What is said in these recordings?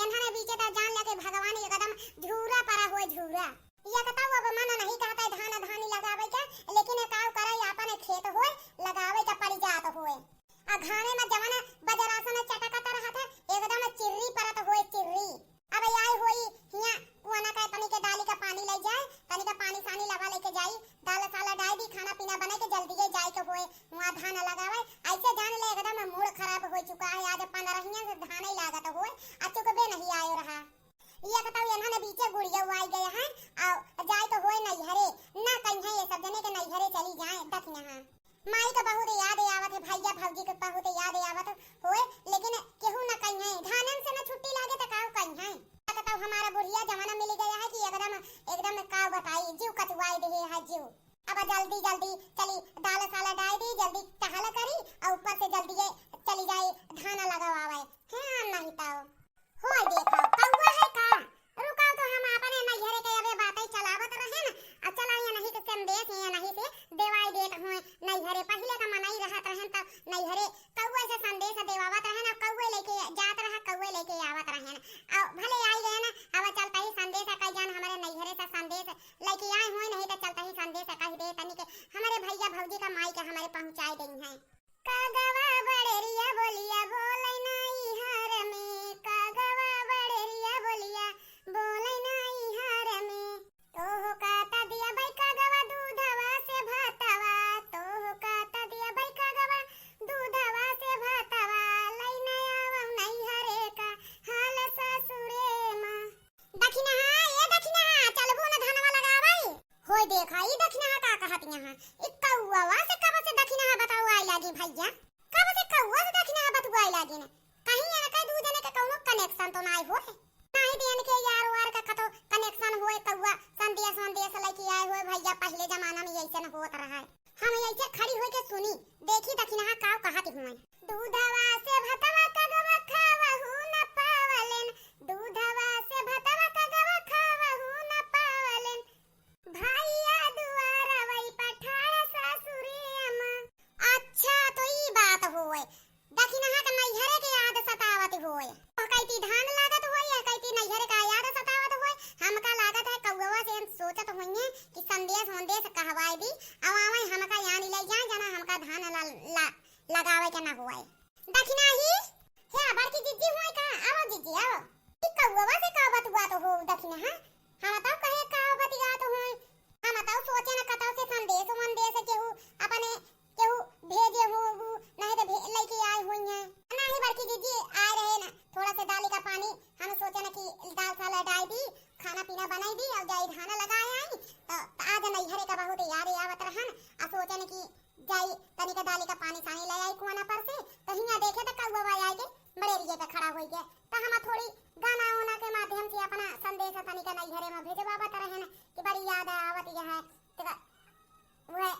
एनहने बीचे त जान लगे भगवान एकदम झूरा परा होए झूरा। या कताऊ अब मन नहीं कहता धान धानी लगावे के, लेकिन काव करे अपन खेत होए लगावे के पड़ जात होए। आ घाने में जवन बजरासन चटकत रहत है एकदम चिर्री परत होए चिर्री। अब आई होई हिया कुआना का तनी के डाली का पानी ले जाए, तनी का पानी सानी लगा लेके जाई, दाल साला डाल दी, खाना पीना बने के जल्दी जाए के होए वहां धान लगावे। ऐसे जान ले एकदम मूड खराब हो चुका है। आज 15 से धान ही लागत होए आ चुकबे नहीं आयो रहा। ये बताओ इन्होंने बीचे गुड़िया आई गए हैं और जाए तो होए नहीं हरे ना कहीं ये सब जने के नहीं हरे चली जाए तक यहाँ माई का बहुत याद आवत है, भैया भौजी के बहुत याद आवत होए, लेकिन केहू ना कहीं है धानन से ना छुट्टी लागे तो काऊ कहीं है। बताओ हमारा बुढ़िया जमाना मिल गया है कि एकदम एकदम काऊ बताई जीव कटवाई दे है जीव। अब जल्दी जल्दी चली दाल साला डाल दी, जल्दी टहल करी और ऊपर से जल्दी चली जाए धाना लगावे। हां नहीं ताओ होय देखो कौवा है का रुकाओ तो हम अपने नैहरे के अबे बातें चलावत रहे ना। आ चला या नहीं तो संदेश या नहीं से देवाई देत होए नैहरे पहले का मनाई रहत रहे त नैहरे कौवा से संदेश देवावत रहे ना, कौवे लेके जात रहा कौवे लेके आवत रहे ना। और भले आई गए ना अब चलता ही संदेश कई जान हमारे नैहरे से संदेश लेके आए होए नहीं तो चलता ही संदेश कह दे तनी के हमारे भैया भौजी का माई के हमारे पहुंचाई देई है। कागवा बड़ेरिया बोलिया बोलै नहीं हर में, कागवा बड़ेरिया बोलिया बोलै नहीं हर में। तोह काता दिया भाई कागवा दूधवा से भातवा, तोह काता दिया भाई कागवा दूधवा से भातवा, लैना आवौ नहीं हरे का हाल ससुरे मां। दखिना ये दखिना चलबू न धनवा लगाबै होय देखा ई दखिना का कहत यहां ई कौवा से कब से दखिना बताओ आई लागी भैया कब से कौवा से दखिना बताओ आई लागी ने कहीं ना कहीं दू जने के कोनो कनेक्शन तो नहीं होए नहीं देन के यार वार का कतो कनेक्शन होए कौवा संदेश संदेश लेके आए होए भैया। पहले जमाना में ऐसे न होत रहा है। हम ऐसे खड़ी होके सुनी देखी दखिना का कहत हुए दूधवा से भतवा कगवा खावहु न पावलेन, दूधवा से भतवा कगवा खावहु न पावलेन, भैया दुआरा वही पठार ससुरे मां। अच्छा तो ई बात होए दखिना का नैहरे के याद सतावत होए कहती धान लागत होए या कहती नैहरे का याद सतावत होए। हमका लागत है कौवा से हम सोचत होइए कि संदेश संदेश कहवाई दी अब आवे हमका यानी ले जाए जना हमका धान लगावे के ना होए। दखिना ही हे बड़की जीजी होए का आओ जीजी आओ ई कौवा से का बतुआ तो हो दखिना हम तो कहे का बतिया तो होए हम तो सोचे ना कतौ से संदेश संदेश केहू अपने केहू भेजे हो नहीं तो लेके आए हुई हैं नहीं बड़की जीजी आ रहे ना थोड़ा से दाल का पानी हम सोचे ना कि दाल साला डाल दी, खाना पीना बनाई दी और जाई धाना लगाए आई तो आज नैहरे का बहुत याद आवत रहन आ सोचे ना कि जाई तनी का दाल का पानी सानी ले आई कुआना पर से कहीं देखे तो कौवा आई के बड़ेरिए पे खड़ा होई गया तो हम थोड़ी गाना उना के माध्यम से अपना संदेश तनी का नैहरे में भेजवावत रहन कि बड़ी याद आवत है तो वो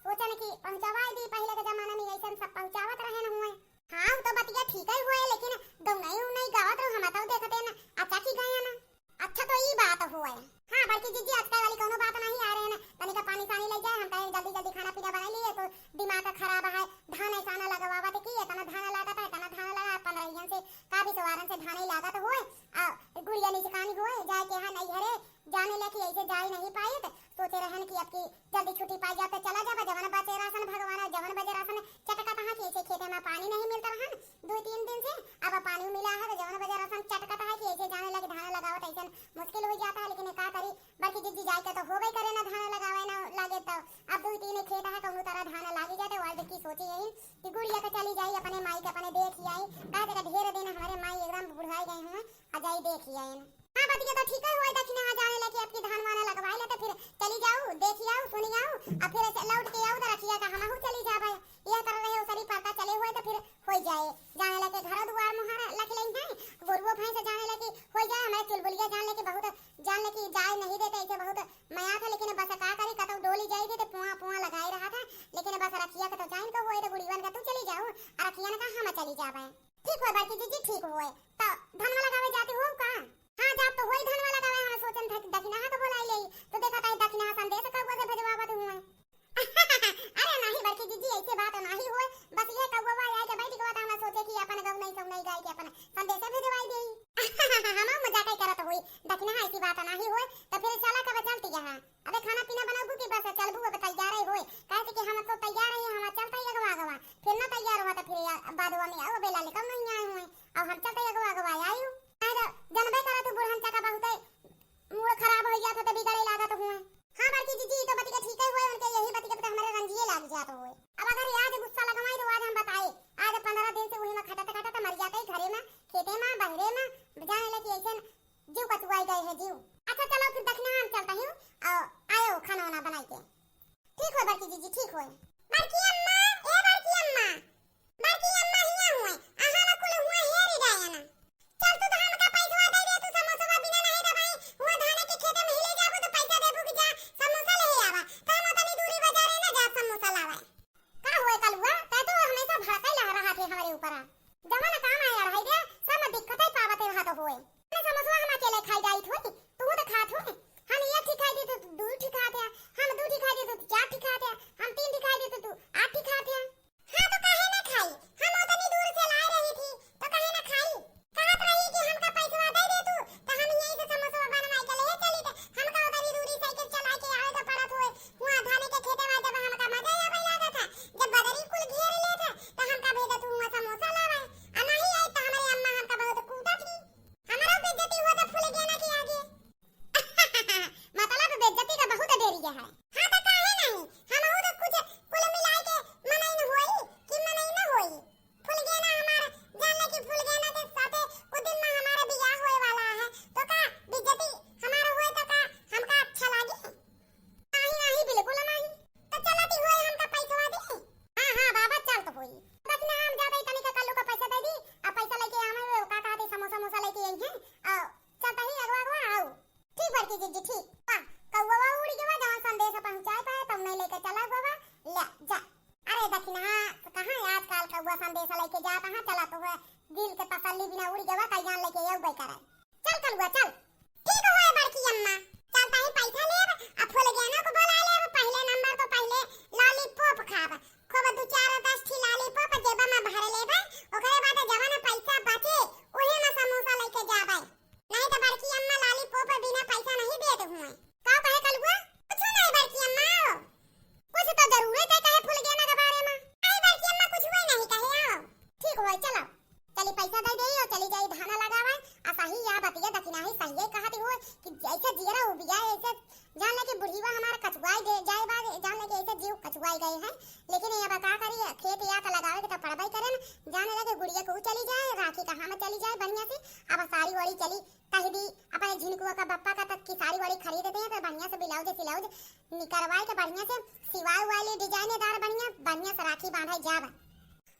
सोचन कि पहुंचावाई दी। पहले के जमाना में ऐसा सब पहुंचावत रहे न हुए। हां तो बतिया ठीक ही हुए लेकिन गौनाई उनाई गावत रहो हम तो देखते ना अच्छा की गया ना। अच्छा तो ई बात हुए हां बड़की जीजी आजकल वाली कोनो बात नहीं आ रहे ना तनी का पानी सानी ले जाए हम कहे जल्दी जल्दी खाना पीना बना लिए तो दिमाग खराब है। धान ऐसा ना लगवावत की इतना धान लागत है इतना धान लगा 15 से काफी सवारन से धान ही लागत होए आ गुड़िया नीचे कानी होए जाए के हां नहीं हरे जाने लेके ऐसे जाई नहीं पाए तो सोचे रहन कि अब की जल्दी छुट्टी पाई जाए तो चला जाबा जवन बचे राशन भगवान जवन बचे राशन चटका कहां कि ऐसे खेते में पानी नहीं मिलता रहन 2-3 दिन से अब पानी मिला है तो जवन बचे राशन चटका है कि ऐसे जाने लगे धान लगावत ऐसे मुश्किल हो जाता है। लेकिन का करी बड़की जीजी जाए के तो हो गई करे ना धान लगावे ना लागे तो अब 2-3 खेत है कहूं तरह धान लागी जाए तो वाल की सोची यही कि गुड़िया तो चली जाई अपने माई के अपने देख ही आई का ढेर दिन हमारे माई एकदम बुढ़ाई गए हैं आ जाई देख ही आई। हां बतिया तो ठीक है हुआ दखिना जाने लेके आपकी धान वाना लगवाई ले तो फिर चली जाऊं देखी आऊं सुनी आऊं अब फिर से लौट के आऊं तो रखिया का हमहू चली जाबे यह कर रहे हो सरी पता चले हुए तो फिर हो जाए जाने लेके घर दुआर मुहारा लख लें हैं गोरुओ भैंस जाने लेके हो जाए हमारे चुलबुलिया जान लेके बहुत जान लेके जाए नहीं देते ऐसे बहुत माया था। लेकिन बस का करी कतो डोली जाई थी तो पुआ पुआ लगाई रहा था लेकिन बस रखिया का तो जाइन को होए तो गुड़ीवन का तू चली जाऊं और रखिया ने कहा हम चली जाबे ठीक होए बाकी जीजी ठीक होए तो धनवा लगावे जाती हो का हां जाब तो होई धनवा लगावे हम सोचन था कि दखिना तो बोलाई ले तो देखा था दखिना संदेश कौवा से भेजवावत हुए अरे नहीं बड़की जीजी ऐसे बात नहीं होए बस ये कौवा आए के बैठ के बात हम सोचे कि अपन गौ नहीं सब नहीं गाय के अपन संदेश भेजवाई देई गए है जीव। अच्छा चलो फिर दक्षिणा हम चलता हूँ और आयो खाना वाना बनाई के। ठीक हो बड़की जीजी ठीक हो। बड़की अम्मा ए बड़की अम्मा हिया हुए आहा ना कुल हुए हेरी जाए ना। चल तू धान का पैसा दे दे तू समोसा बिना नहीं तो भाई हुआ धान के खेत में हिले जाबो तो पैसा देबो कि जा समोसा ले आवा। काम तनी दूरी बाजारे ना जा समोसा लावा। का होए कलुआ तै तो हमेशा भड़काई ला रहा थे हमारे ऊपर। जवाना काम आया रही दे सब दिक्कत है पावते रहा तो होए। ना समोसा हम अकेले खाई जाई थोड़ी तू तो खात हो। हम एक ठीक खाई दे तो दू ठीक खाते हैं, हम दू ठीक खाई दे तो चार ठीक खाते हैं, हम तीन ठीक खाई दे तो तू आठ ठीक खाते हैं। हां तो काहे ना खाई हम उतनी दूर से ला रही थी तो काहे ना खाई। कहत रही कि हमका पैसा दे दे तू तो हम यहीं से समोसा बनवाई के ले चली थे। हमका उतनी दूरी साइकिल चला के आए तो पड़त होए वहां धाने के खेते में जब हमका मजा आवे लगा था जब बदरी कुल घेर ले था तो हमका भेजा तू वहां समोसा लावा आ नहीं आई तो हमारी अम्मा हमका बहुत कूटा थी। हमारा बेइज्जती हुआ तो फूल गया ना के आगे। मतलब बेइज्जती का बहुत देरी है। हां तो काहे नहीं हम तो कुछ कुल मिला के मनाई न होई कि मनाई न होई। फूल गया ना हमारा जानले कि फूल गया ना के साथे कुछ दिन में हमारा बियाह होए वाला है तो का बेइज्जती हमारा होए तो का हमका अच्छा लागे। नहीं बिल्कुल नहीं तो चलती होए हमका पैसा दे। हां बाबा चल तो होई बस ना हम जाबे तनी का कल्लू का पैसा दे दी आ पैसा लेके आवे का कहते समोसा लेके आई है आ चलता ही अगवा आओ। ठीक बड़की जीजी ठीक। कौवा उड़ गया जहां संदेश पहुंचाए पाए तब नहीं लेके चला गोवा ले जा। अरे दक्षिणा कहां आजकल कौवा संदेश लेके जा कहां चला तो है दिल के तसल्ली बिना उड़ गया कहीं जान लेके आऊ करे। चल कौवा चल। ठीक है बड़की अम्मा चलता ही पैसा लेब आ फूल गया को बुला लेब। पहले नंबर तो पहले लॉलीपॉप खाब खूब 2-4-10 ठी लॉलीपॉप जेबा में भर लेब ओकरे बाद जवाना पैसा बचे ओहे में समोसा लेके जाबे। नहीं तो बड़की अम्मा लॉलीपॉप बिना पैसा नहीं देत हुए। का कहे कलुआ कुछ नहीं बड़की अम्मा कुछ तो जरूरत है कहे फूल गया ना के बारे में। आई बड़की अम्मा कुछ हुई नहीं कहे आओ। ठीक होय चलो चली पैसा दे देई और चली जाई धाना लगावे आ सही या बतिया दक्षिणा ही सही कहती हो कि जैसे जीरा हो बिया ऐसे जान ले कि बुढ़ीवा हमारा कचुआई दे जाए बाद जान ले कि ऐसे जीव कचुआई गए हैं। लेकिन ये बता करी खेत या तो लगावे के तो पड़बाई करे ना जाने लगे गुड़िया को चली जाए राखी कहां में चली जाए बढ़िया से। अब साड़ी वाड़ी चली कह दी अपने झिनकुआ का बप्पा का तक की साड़ी वाड़ी खरीदते हैं तो बढ़िया से ब्लाउज सिलाउज निकलवाए के बढ़िया से सिवाई वाली डिजाइनदार बढ़िया से राखी बांधाई जाब।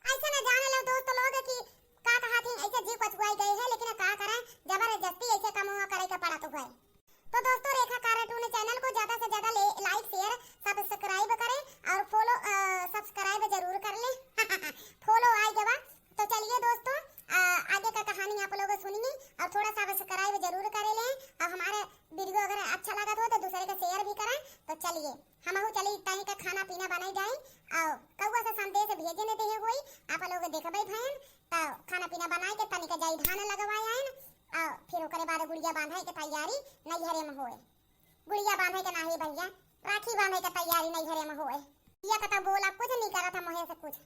ऐसे ना जाने लो दोस्त लोग कि का कहा थी ऐसे जीव कचुआई गए हैं लेकिन का करें जबरदस्ती ऐसे कमुआ करे के पड़ा तो है। तो दोस्तों रेखा कार्टून चैनल को ज्यादा से ज्यादा लाइक शेयर सब्सक्राइब करें और फॉलो सब्सक्राइब जरूर कर लें। फॉलो आए जवा तो चलिए दोस्तों आगे का कहानी आप लोग सुनिए और थोड़ा सब्सक्राइब जरूर कर लें और हमारे वीडियो अगर अच्छा लगा तो दूसरे को शेयर भी करें। तो चलिए हम चली तनी का खाना पीना बनाई जाए और कौवा से संदेश भेजने दे कोई आप लोग देखबे भैन तो खाना पीना बनाए के तनी का जाई धान लगवाए आए और फिर ओकरे बाद गुड़िया बांधे के तैयारी नैहरे में होए। गुड़िया बांधे के नाही भैया राखी बांधे के तैयारी नैहरे में होए। ये कता बोला कुछ नहीं करा था मोहे से कुछ।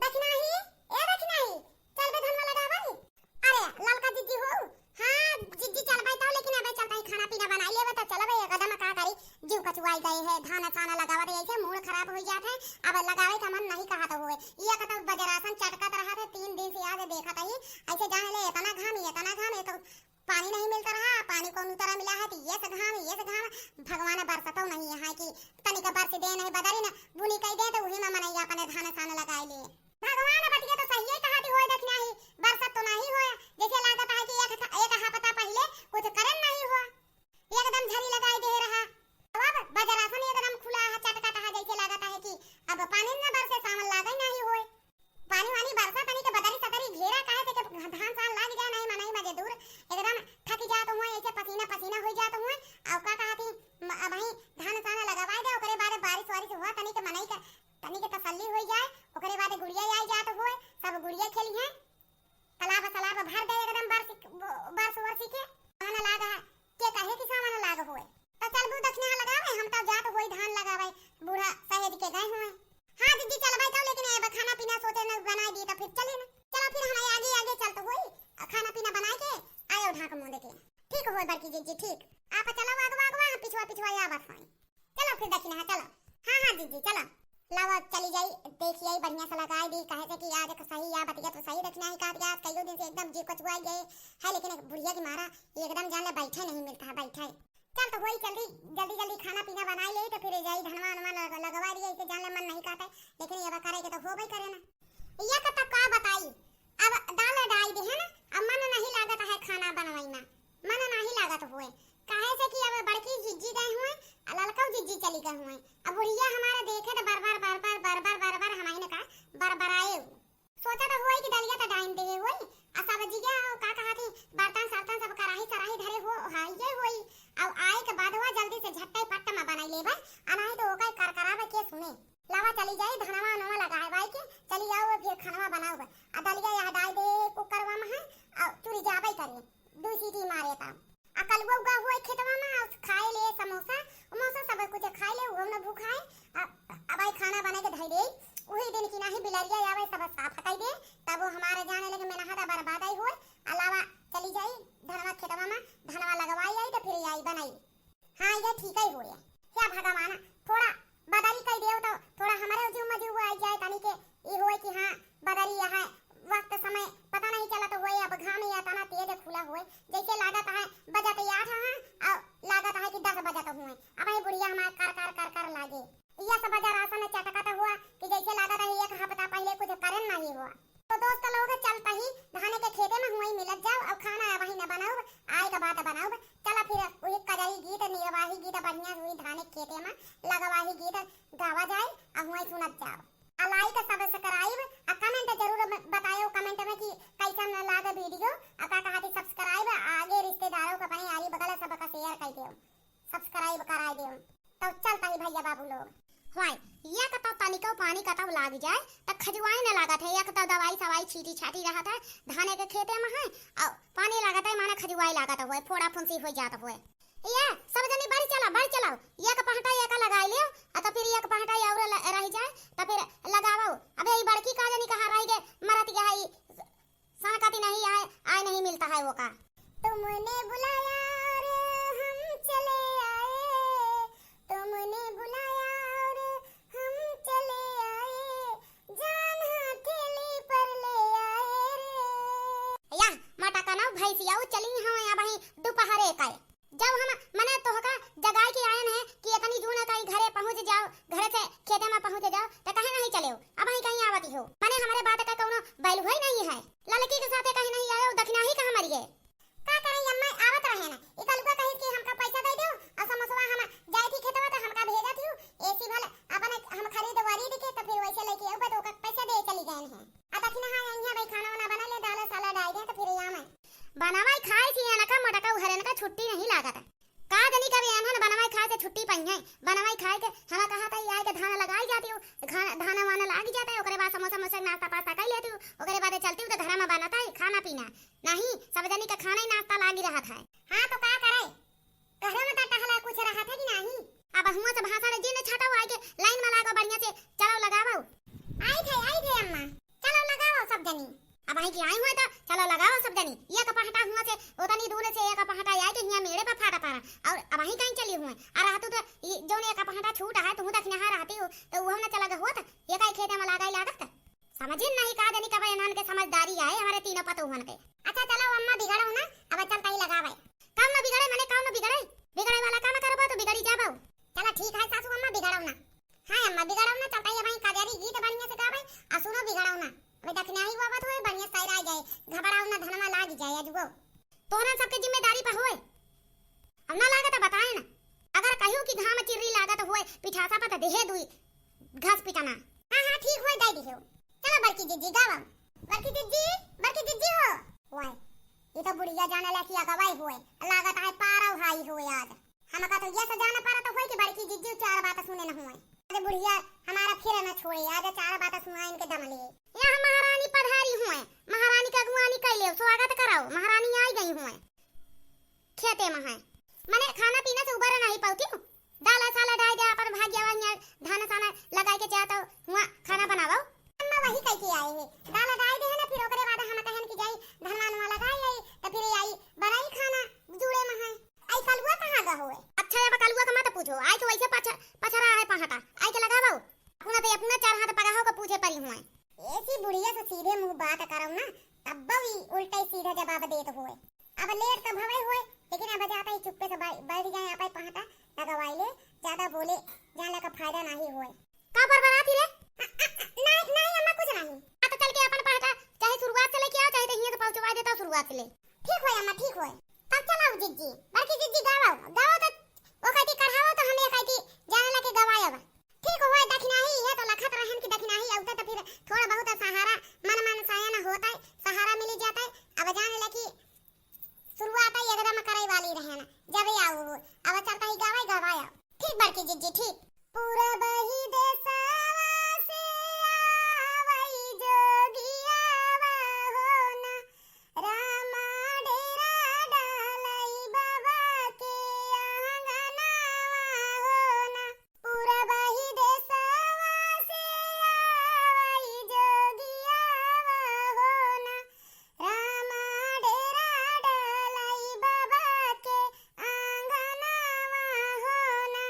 दक्षिणा ही ए दक्षिणा ही चल बे धनवा लगावई। अरे ललका जीजी हो हां जीजी चल भाई तो लेकिन अबे चलता ही खाना पीना बनाई लेबे तो चलबे कदम का करी जीव कचुआई गए है धाना साना लगावत ऐसे मूड खराब हो जात है। अब लगावे का मन नहीं कहा तो होए ये कता बजरासन चटकत रहा था 3 दिन से आज देखा था ही ऐसे जाने ले इतना घाम तो पानी नहीं मिलता रहा पानी को उतरा मिला है तो ये से घाम भगवान बरसतो नहीं है कि तनिक बरस दे नहीं बदरी ना बुनी कह दे तो वही में मनैया अपने धान साना लगाए ले। भगवान बतिया तो सही कहती होए दक्षिणा ही बरसत तो नहीं होया जैसे लागत है कि एक हफ्ता पहले कुछ करन नहीं हुआ एकदम झरी लगाई दे रहा। अब बजरासन एकदम खुला है चटका है जैसे लागत है कि अब पानी न बरसे सावन लागे नहीं होए। पानी वाली बरसा तनी के बदरी सदरी घेरा काहे से के धान सान लाग जाए नहीं मनई मजे दूर एकदम थक जात हुए ऐसे पसीना हो जात हुए और का कहती वही धान सान लगावाए दे ओकरे बाद बारिश वारिश हुआ तनी के मनई का तनी के तसल्ली हो जाए ओकरे बाद गुड़िया आई जात हुए सब गुड़िया खेली है तालाब भर दे एकदम बरस वर्षी के खाना लाग है के कहे कि सामान लाग हुए तो चल बू दक्षिणा लगावे हम तो जात होई धान लगावे बूढ़ा सहेज के गए हुए। हां दीदी चलबै तो लेकिन अब खाना पीना सोचे न बना दी तो फिर चले ना चलो फिर हम आगे चलते होई खाना पीना बना के आयो ढाक मुंह देके। ठीक होय बड़की जीजी ठीक आप चलो आगवा पिछवा या बात होई चलो फिर दक्षिणा चलो। हां दीदी चलो लावा चली जाई देखिए बढ़िया से लगाई दी कहे से कि आज सही या बतिया तो सही दक्षिणा ही काट गया कईयों दिन से एकदम जी कचुआई गए है लेकिन बुढ़िया की मारा एकदम जान ले बैठे नहीं मिलता है लागत हुए काहे से कि अब बड़की जिज्जी गए हुए आ ललका जिज्जी चली गए हुए। अब बुढ़िया हमारा देखे तो बार-बार हमारी ने कहा बरबराए सोचा तो हुई कि दलिया तो डाइन दे हुई आ सब्जी के का कहा थी बर्तन सर्तन सब कराही सराही धरे हो हाइए हुई। अब आए के बाद हुआ जल्दी से झट्टे पट्टा में बनाई ले भाई आ नहीं तो ओके करकरावे के सुने लावा चली जाए धनवा नवा लगाए भाई के चली आओ फिर खाना बनाओ आ दलिया यह डाल दे कुकरवा में है आ चूरी जाबे करे दो सीटी मारे ता आ कलवा उगा हुआ खेतवा में खाए ले समोसा समोसा सब कुछ खाए ले हमने भूखाए अब भाई खाना बना के धई दे वही दिन की नहीं बिलरिया आवे सब साफ हटाई दे तब वो हमारे जाने लगे में नहाता बर्बाद आई होए अलावा चली जाई धनवा खेतवा में धनवा लगवाई आई तो फिर आई बनाई। हां ये ठीक ही होया क्या भगवान थोड़ा बदली कई देव तो थोड़ा हमारे जो मजू आई जाए तानी के ई होए कि हां बदली यहां वक्त समय पता नहीं चला तो होए अब घाम या तना तेज खुला होए जैसे लागत है बजत 8 हां और लागत है कि 10 बजत हुए अब ये बुढ़िया हमार कर लागे यह सब बाजार आसन में चटकाता हुआ कि जैसे लागत है एक हफ्ता पहले कुछ करन नहीं हुआ। तो दोस्त लोग चलता ही धाने के खेते में हुई मिलत जाओ अब खाना वही न बनाओ आए का बात बनाओ चला फिर वही कजरी गीत निर्वाही गीत बढ़िया हुई धाने के खेते में लगवाही गीत गावा जाए अब हुई सुनत जाओ आ लाइक सब्सक्राइब आ कमेंट जरूर बताओ कमेंट में कि कैसा न लागे वीडियो आ का कहती सब्सक्राइब आगे रिश्तेदारों को अपने आली बगल सब का शेयर कर दियो सब्सक्राइब करा दियो। तो चलता ही भैया बाबू लोग होय या कता तनिको पानी कता लाग जाए त खजुआई न लागत है या कता दवाई सवाई छीटी छाटी रहत है धाने के खेते में है और पानी लागत है माने खजुआई लागत है फोड़ा फुंसी हो जात है ये सब जनी बढ़ चलाओ एक पहटा एक लगाई लियो आ तो फिर एक पहटा और रह जाए तो फिर लगावो। अबे ये बड़की का जनी कहां रह गए मरत गया है साकाती नहीं आए नहीं मिलता है वो का तुमने बुलाया और हम चले आए तुमने बुलाया और हम चले आए जान हथेली पर ले आए रे या माटा का ना भैंसिया चली हम यहां वही दोपहर एक आए जब हम मने तो का जगाई के आयन है कि इतनी दूर कहीं घरे पहुंच जाओ घर से खेते में पहुंच जाओ तो कहे नहीं चले हो अब ही कहीं आवती हो मने हमारे बात का कोनो बैल हुई नहीं है लड़की के साथ कहीं नहीं आयो दक्षिणा ही कहां मर गए का करे अम्मा आवत रहे ना इकलुआ कहि कि हमका पैसा दे दो और समोसा हम जाई थी खेतवा तो हमका भेजा थी एसी भले अपन हम खरीद वरीद के तो फिर वैसे लेके आओ तो का पैसा दे चली गए हैं आ दक्षिणा हां यहां भाई खाना वाना बना ले दाल सलाद आई दे तो फिर यहां में बनावाई खाए थी ना का मोटा का घरे का छुट्टी नहीं लागत का जनी कभी एमन बनवाई खाए से छुट्टी पई है बनवाई खाए के हम कहा था आए के धान लगाई जाती हो धान वाना लाग जाता है ओकरे बाद समोसा मोसा नाश्ता पास्ता कर लेती हो ओकरे बाद चलती हो तो घर में बनाता है खाना पीना नहीं सब जनी का खाना ही नाश्ता लागी रहा था। हां तो का करे घर में तो टहला कुछ रहा था कि नहीं अब हुआ से भाषा जी ने छाटा हुआ के लाइन में लागो बढ़िया से चलो लगाओ आई थे अम्मा चलो लगाओ सब जनी अब आई की आई हुआ तो चलो लगाओ सब जनी ये का पहटा हुआ से उतनी दूर से एक पहटा आई के हिया मेरे पे फाटा पारा और अब आई कहीं चली हुए आ रहा तो जो ने एक पहटा छूटा है तुम तक नहा रहती हो तो वो हमने चला हुआ था ये काई खेते में लगाई लागत समझ नहीं का जनी का बयान के समझदारी है हमारे तीनों पतो हुन के। अच्छा चलो अम्मा बिगड़ो ना अब चलता ही लगावे काम न बिगड़े मैंने काम न बिगड़े वाला काम करबो तो बिगड़ी जाबो चलो ठीक है सासू अम्मा बिगड़ो ना। हां अम्मा बिगड़ो ना चलता ही भाई काजरी गीत बढ़िया से गावे आ सुनो बिगड़ो ना अबे दक्षिणा ही बाबत होए बढ़िया सही रह जाए घबराओ ना धनमा लाग जाए अजगो तोरा सबके जिम्मेदारी पे होए अब ना लागत बताए ना अगर कहियो कि घाम चिर्री लागत होए पिठासा पर देहे दुई घास पिटाना। हां ठीक होए दे दियो चलो बड़की जिज्जी गावा बड़की जिज्जी हो ओए ये तो बुढ़िया जाने लगी अगवाई होए लागत है पारा भाई होए आज हम का तो ये से जाना पारा तो होए कि बड़की जिज्जी चार बात सुने न होए अरे बुढ़िया हमारा फिर न छोड़े आज चार बात सुनाए इनके दम लिए यहां महारानी पधारी हुए महारानी का गुआनी कैले स्वागत कराओ महारानी आई गई हुए खेते में है माने खाना पीना से उबर नहीं पाती हूं दाल साला डाल दे अपन भाग्य वान्या धान साना लगा के जाता हुआ खाना बनाओ अम्मा वही कह के आए है दाल डाल दे है ना फिर ओकरे बाद हम कहन की जाई धनवान वाला लगाई आई तो फिर आई बनाई खाना जुड़े में है आई कलुआ कहां गा होए। अच्छा अब कलुआ का मत पूछो आई तो वैसे पछरा है पहाटा आई के लगाओ अपना चार हाथ पगाहो का पूछे परी हुए ऐसी बुढ़िया से सीधे मुंह बात करो ना तब भी उल्टा ही सीधा जवाब देत होए अब लेट तो भवे होए लेकिन अब जाता ही चुप्पे से बैठ जाए आप पहाटा लगवाई ले ज्यादा बोले जाने का फायदा नहीं होए का पर बनाती रे नहीं अम्मा कुछ नहीं आ तो चल के अपन पहाटा चाहे शुरुआत से लेके आओ चाहे तो हिया से पहुंचवा देता शुरुआत से ले ठीक होए अम्मा ठीक होए तब चलाओ जिज्जी बड़की जिज्जी गावो गावो तो ओ कहती कढ़ावो तो हम ये कहती जाने लगे गवायब ठीक होए दखनाही है तो लखत रहन की दखनाही औते तो फिर थोड़ा बहुत सहारा मन साया ना होता है सहारा मिल जाता है अब जाने लगी शुरुआत ही एकदम करे वाली रहे ना जब आओ अब चलता ही गवाई गवाया ठीक बड़की जिज्जी ठीक पूरा बही देशवा से आवई जोगिया हो ना रामा डेरा डालई बाबा के आंगनवा हो ना पूरा बही देशवा से आवई जोगिया हो ना रामा डेरा डालई बाबा के आंगनवा हो ना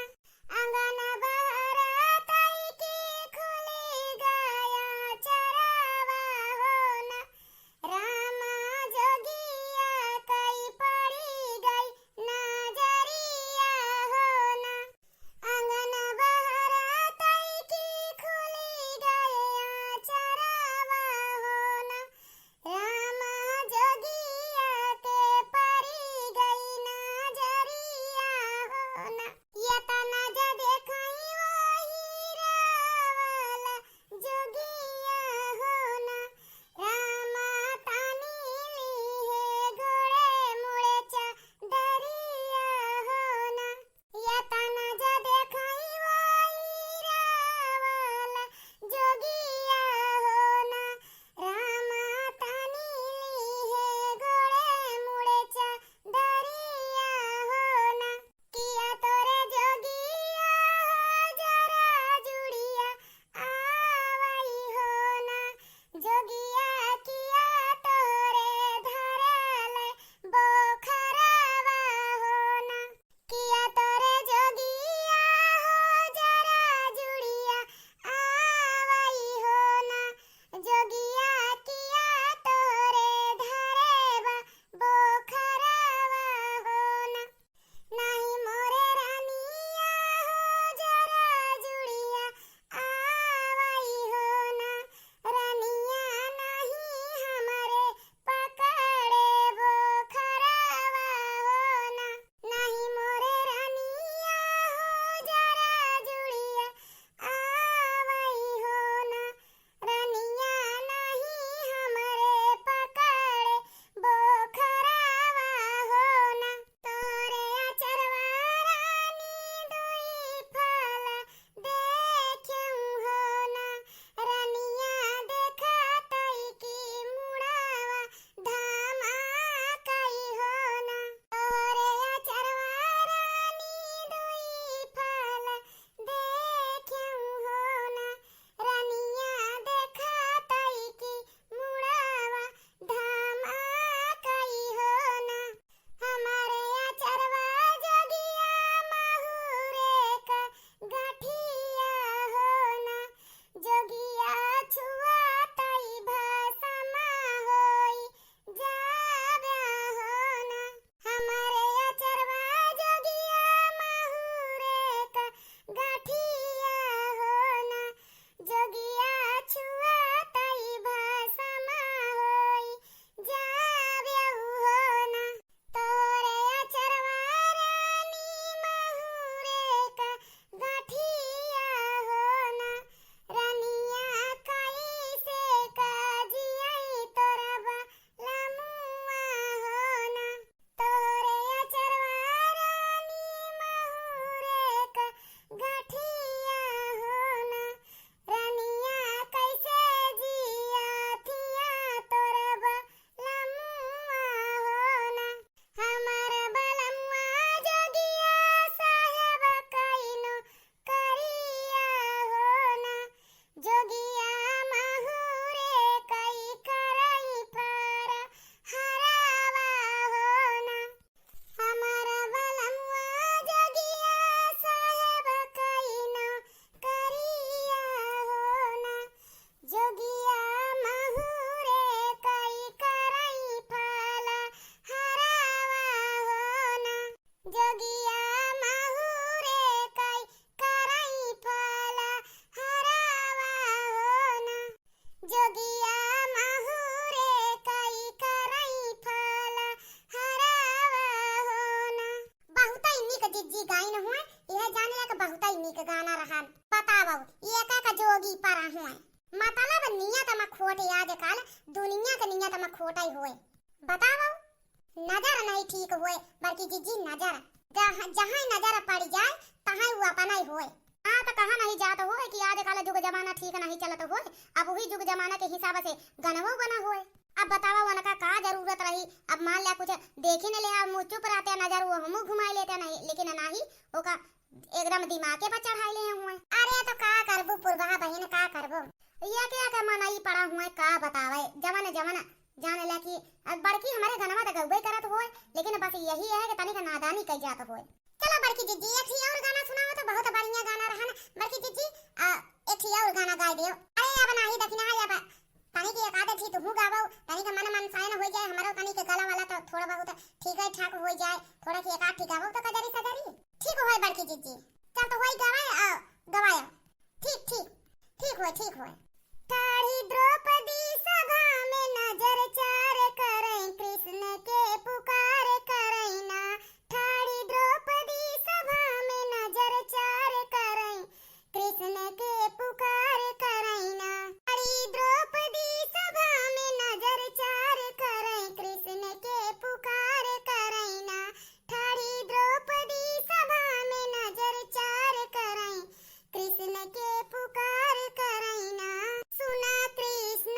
आंगन बहरातई की खुली गाया चरावा हो ना रामा जोगिया कई पड़ी गई नजरिया हो ना आंगन बहरातई की खुली गाया चरावा हो ना रामा जोगिया के पड़ी गई नजरिया हो ना ये तना जा देखई वही रावाला जोगिया हो ना रामा तानी ली है घोड़े मुड़े चदरिया हो ना ये तना जा देखई वही रावाला जोगिया हो ना रामा तानी ली है घोड़े मुड़े चदरिया हो ना किया तोरे जोगिया हो जरा जुड़िया आवई हो ना जोगिया किया तोरे धरले बोखरवा हो ना किया तोरे जोगिया हो जरा जुड़िया आवई हो ना जोगिया किया तोरे धरेबा बोखरवा हो ना नहीं मोरे रानिया हो जरा जुड़िया आवई हो ना रानिया नहीं हमारे पकड़े बोखरवा हो ना नहीं मोरे रानिया हो जरा जुड़िया आवई हो ना रानिया नहीं हमारे पकड़े बोखरवा हो ना तोरे अचरवा रानी दुई फल देख्यऊ हो ना रानिया देखतई की मुड़ावा धमाकई हो ना तोरे अचरवा रानी दुई फल देख्यऊ हो ना रानिया देखतई की मुड़ावा धमाकई हो ना हमारे अचरवा जोगिया महुरे का गठिया हो ना जोगिया छुआतई भाषमा होई जाब्या हो ना हमारे अचरवा जोगिया महुरे का गठिया हो ना जोगिया छुआतई भाषमा होई जाब्या हो ना तोरे अचरवा रानी महुरे का गठिया हो ना रानिया कैसे काजियई तोरा बलमुआ हो ना तोरे अचरवा रानी महुरे का गठिया हो ना रानिया कैसे जिया थिया तोरा बलमुआ हो ना हमार बलमुआ जोगिया साहेब कइनो करिया हो ना जोगिया महुरे कई करई पर हरावा हो ना हमार बलमुआ जोगिया साहेब कइनो करिया हो ना जोगिया महुरे कई करई फल हरावा हो ना जोगिया महुरे कई करई फल हरावा हो ना जोगिया महुरे कई करई फल हरावा हो जिज्जी गाइन हुए यह जाने लग बहुत ही निक गाना रहा। बताओ ये का जोगी पर हुए मतलब नियत में खोट आजकल दुनिया के नियत में खोट ही हुए। बताओ नजर नहीं ठीक हुए बल्कि जिज्जी नजर जहाँ नजर पड़ जाए तहाँ वो अपना ही हुए। हाँ तो कहा नहीं जात हो कि आजकल जुग जमाना ठीक नहीं चलत हो, अब वही जुग जमाना के हिसाब से गनवो बना हुए। अब बतावा उनका का जरूरत रही, अब मान लिया कुछ देखे न ले मुँह चुप रहते नजर वो हम घुमाई लेते नहीं, लेकिन नहीं ओका एकदम दिमागे पर चढ़ाई ले हुए। अरे तो का करबो पुरबा बहन का करबो ये क्या मनाई पड़ा हुए का बतावे जमाना जमाना जाने ला कि बड़की हमारे गनवा तो गौबे करत होए, लेकिन बस यही है कि तनिक नादानी कई जात होए। चलो बड़की जीजी एक ही और गाना सुनाओ तो बहुत बढ़िया गाना रहन। बड़की जीजी एक ही और गाना गा दियो। अरे अब नाही दखना है अब तनी की एक आदत थी तू गावो तनी का मन साइन हो जाए हमारो तनी के गला वाला तो थोड़ा बहुत ठीक है ठाक हो जाए, थोड़ा की एक आध ठीक गावो तो कजरी सजरी ठीक होए बड़की जीजी। चल तो होई गवाए गवायो ठीक ठीक ठीक होए। ठाड़ी द्रौपदी सभा में नजर चार करें कृष्ण के पुकार करें ना। ठाड़ी द्रौपदी सभा में नजर चार करें कृष्ण के पुकार करें ना। ठाड़ी द्रौपदी सभा में नजर चार करें कृष्ण के पुकार करें ना। ठाड़ी द्रौपदी सभा में नजर चार करें कृष्ण के पुकार करें ना। सुना कृष्ण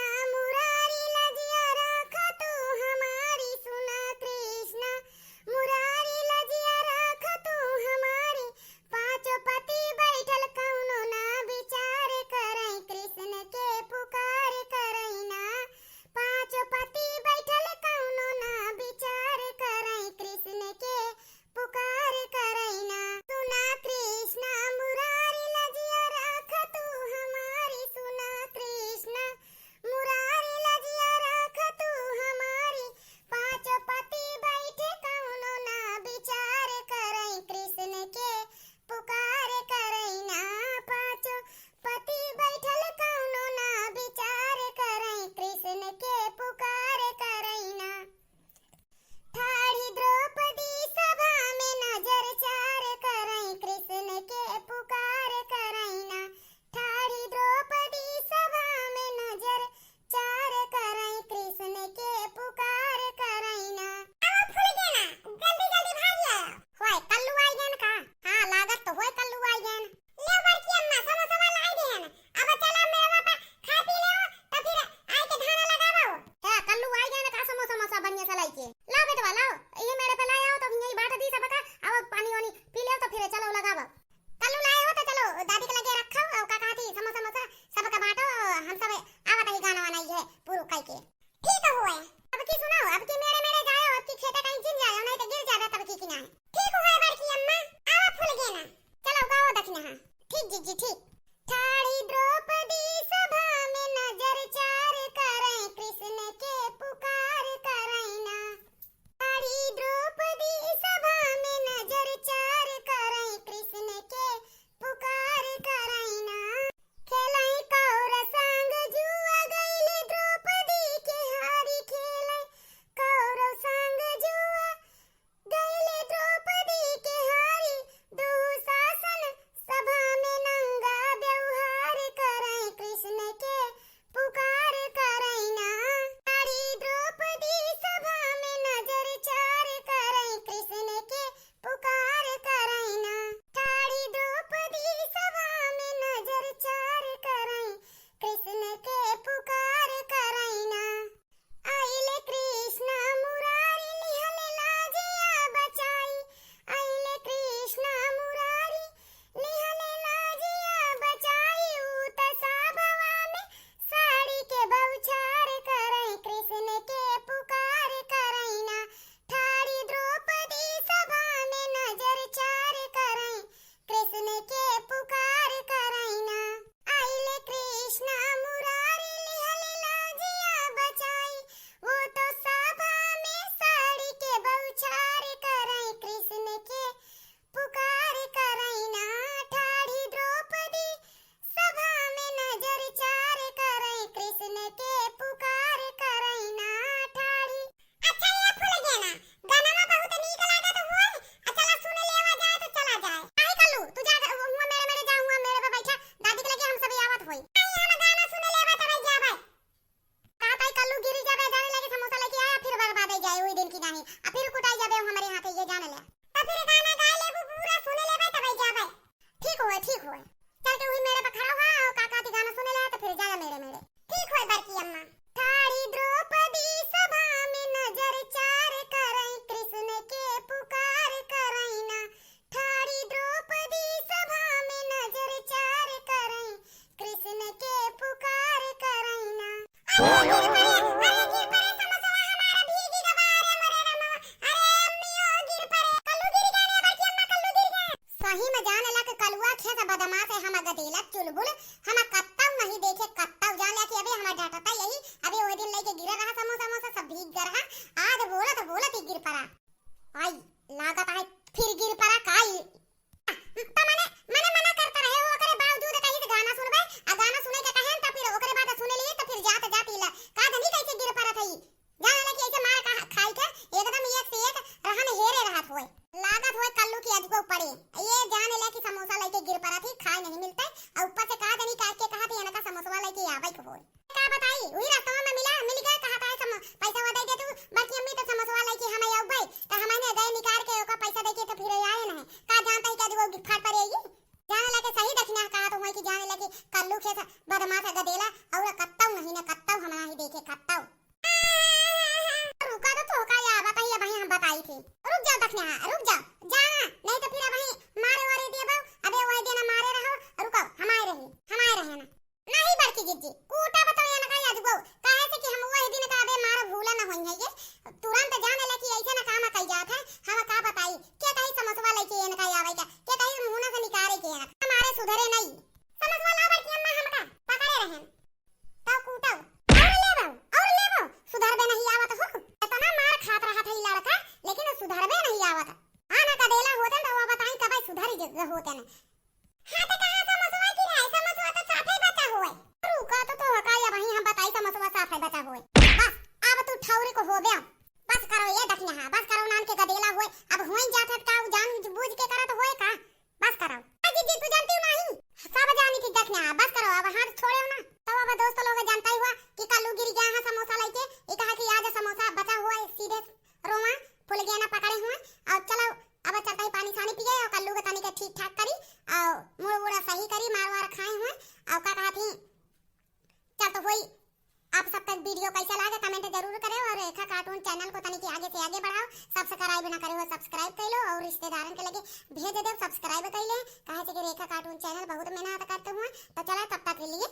सही में जाने ला के कलुआ खेत बदमाश है हम गदेला चुलबुल हम कत्तौ नहीं देखे कत्तौ जान ला कि अबे हमरा डांटता यही अबे ओए दिन लेके गिरा रहा समोसा समोसा सब भीग गया रहा आज बोला ही गिर पड़ा आई लागत है फिर गिर पड़ा काई तो मने मना करता रहे वो ओकरे बावजूद कहीं से गाना सुनबे आ गाना सुने के कहें तो फिर ओकरे बात सुने लिए तो फिर जात जाती ला का धनी कैसे गिर पड़ा थई जान ला कि ऐसे मार खाई के एकदम एक से एक रहन हेरे रहत होए लागत होए कल्लू की अजगो पड़े ये जाने ला कि समोसा लेके गिर पड़ा थी खाए नहीं मिलता और ऊपर से का धनी का के कहा थी इनका समोसा लेके आवे को होए का बताई वही रास्ता में मिल गया कहा था पैसा दे दे तू बाकी अम्मी तो समोसा लेके हम आऊ भाई तो हमने गए निकाल के ओका पैसा दे के तो फिर आए नहीं का जानता ही का वो फाट पड़ेगी जाने लगे सही दक्षिणा कहा तो वही कि जाने लगे कल्लू खेत बदमाश गदेला और कत्तौ नहीं ना कत्तौ हमरा ही देखे कत्तौ रुका तो का या बताइए भाई हम बताई थी रुक जाओ दक्षिणा रुक जाओ जाना नहीं तो फिर भाई मारे वारे देबो अबे वही देना मारे रहो रुको हमारे रहे ना नहीं बड़की जिज्जी कूटा बताओ ना का याद गो काहे से कि हम वही दिन का अबे मार भूला ना होई है ये तुरंत जाने लगी ऐसे ना काम कई जात है हम का बताई क्या कहीं समझवा लेके इनका आवे क्या कहीं मुंह ना से निकाले के हमारे सुधरे नहीं समझवा ला बड़की अम्मा हमका पकड़े रहन तो कूटाओ और लेबो सुधरबे नहीं आवत हो इतना मार खात रहा था लड़का लेकिन सुधरबे नहीं आवत आना का देला होतन तो वो बताई कब सुधरी जगह होतन हां तो कहां समझवा की है समझवा तो साफे बचा होए रुका तो हका या भाई हम बताई समझवा साफे बचा होए बस अब तू ठौरी को हो गया बस करो ये दक्षिणा बस करो नाम के गदेला होए अब होई जात है का जान बूझ के करत होए का बस करो जी तू जानती नहीं सब जानी थी दक्षिणा बस करो अब हाथ छोड़ो ना तो अब दोस्त लोग जानता ही हुआ कि कल्लू गिर गया है समोसा लेके ये कहा कि आज समोसा बचा हुआ है सीधे रोमा फुल गया ना पकड़े हुए और चलो अब चलता ही पानी छानी पिए और कल्लू के तनी के ठीक ठाक करी और मुड़ मुड़ा सही करी मार वार खाए हुए और का कहा थी चल तो होई आप सब तक वीडियो कैसा लगा कमेंट जरूर करें और रेखा कार्टून चैनल को तनी के आगे से आगे बढ़ाओ सब्सक्राइब ना करे हो सब्सक्राइब कर लो और रिश्तेदारन के लगे भेज दे सब्सक्राइब कर ले कहे कि रेखा कार्टून चैनल बहुत मेहनत करते हुए तो चला तब तक के लिए